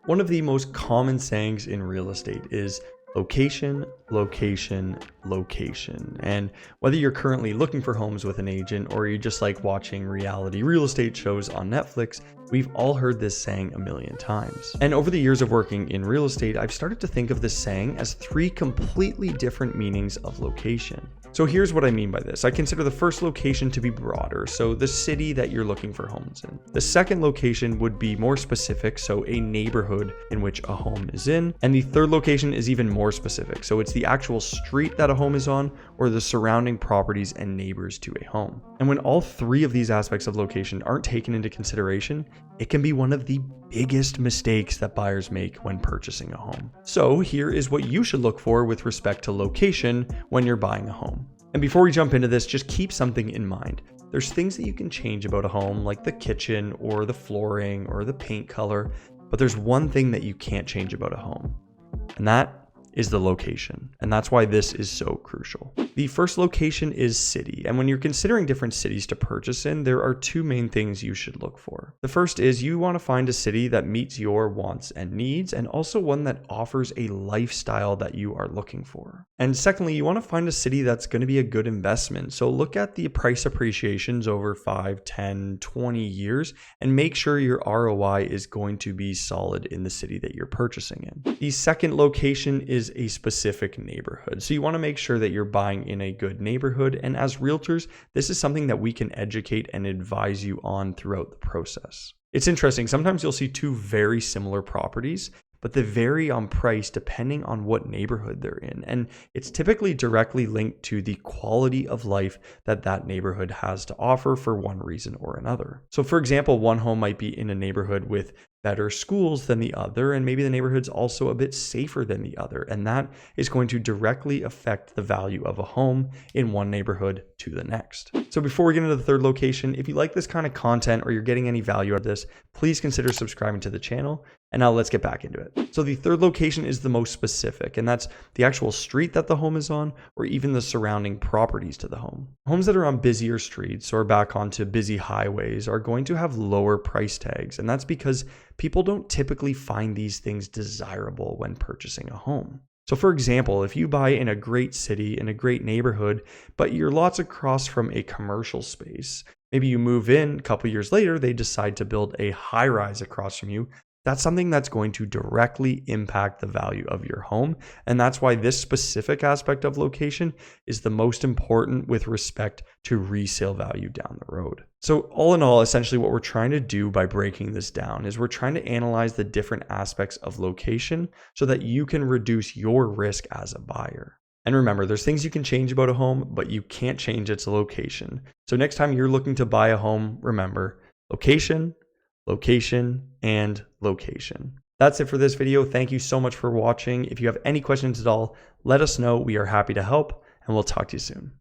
One of the most common sayings in real estate is location, location, location. And whether you're currently looking for homes with an agent or you just like watching reality real estate shows on Netflix, we've all heard this saying a million times. And over the years of working in real estate, I've started to think of this saying as three completely different meanings of location. So here's what I mean by this. I consider the first location to be broader, so the city that you're looking for homes in. The second location would be more specific, so a neighborhood in which a home is in. And the third location is even more specific, so it's the actual street that a home is on or the surrounding properties and neighbors to a home. And when all three of these aspects of location aren't taken into consideration, it can be one of the biggest mistakes that buyers make when purchasing a home. So here is what you should look for with respect to location when you're buying a home. And before we jump into this, just keep something in mind. There's things that you can change about a home, like the kitchen or the flooring or the paint color, but there's one thing that you can't change about a home, and that is the location. And that's why this is so crucial. The first location is city. And when you're considering different cities to purchase in, there are two main things you should look for. The first is you want to find a city that meets your wants and needs, and also one that offers a lifestyle that you are looking for. And secondly, you want to find a city that's going to be a good investment. So look at the price appreciations over 5, 10, 20 years, and make sure your ROI is going to be solid in the city that you're purchasing in. The second location is a specific neighborhood. So you want to make sure that you're buying in a good neighborhood. And as realtors, this is something that we can educate and advise you on throughout the process. It's interesting. Sometimes you'll see two very similar properties, but they vary on price depending on what neighborhood they're in. And it's typically directly linked to the quality of life that that neighborhood has to offer for one reason or another. So for example, one home might be in a neighborhood with better schools than the other, and maybe the neighborhood's also a bit safer than the other. And that is going to directly affect the value of a home in one neighborhood to the next. So before we get into the third location, if you like this kind of content or you're getting any value out of this, please consider subscribing to the channel. And now let's get back into it. So the third location is the most specific, and that's the actual street that the home is on or even the surrounding properties to the home. Homes that are on busier streets or back onto busy highways are going to have lower price tags, and that's because people don't typically find these things desirable when purchasing a home. So for example, if you buy in a great city, in a great neighborhood, but your lot's across from a commercial space, maybe you move in, a couple years later, they decide to build a high rise across from you, that's something that's going to directly impact the value of your home. And that's why this specific aspect of location is the most important with respect to resale value down the road. So all in all, essentially what we're trying to do by breaking this down is we're trying to analyze the different aspects of location so that you can reduce your risk as a buyer. And remember, there's things you can change about a home, but you can't change its location. So next time you're looking to buy a home, remember location, location, and location. That's it for this video. Thank you so much for watching. If you have any questions at all, let us know. We are happy to help, and we'll talk to you soon.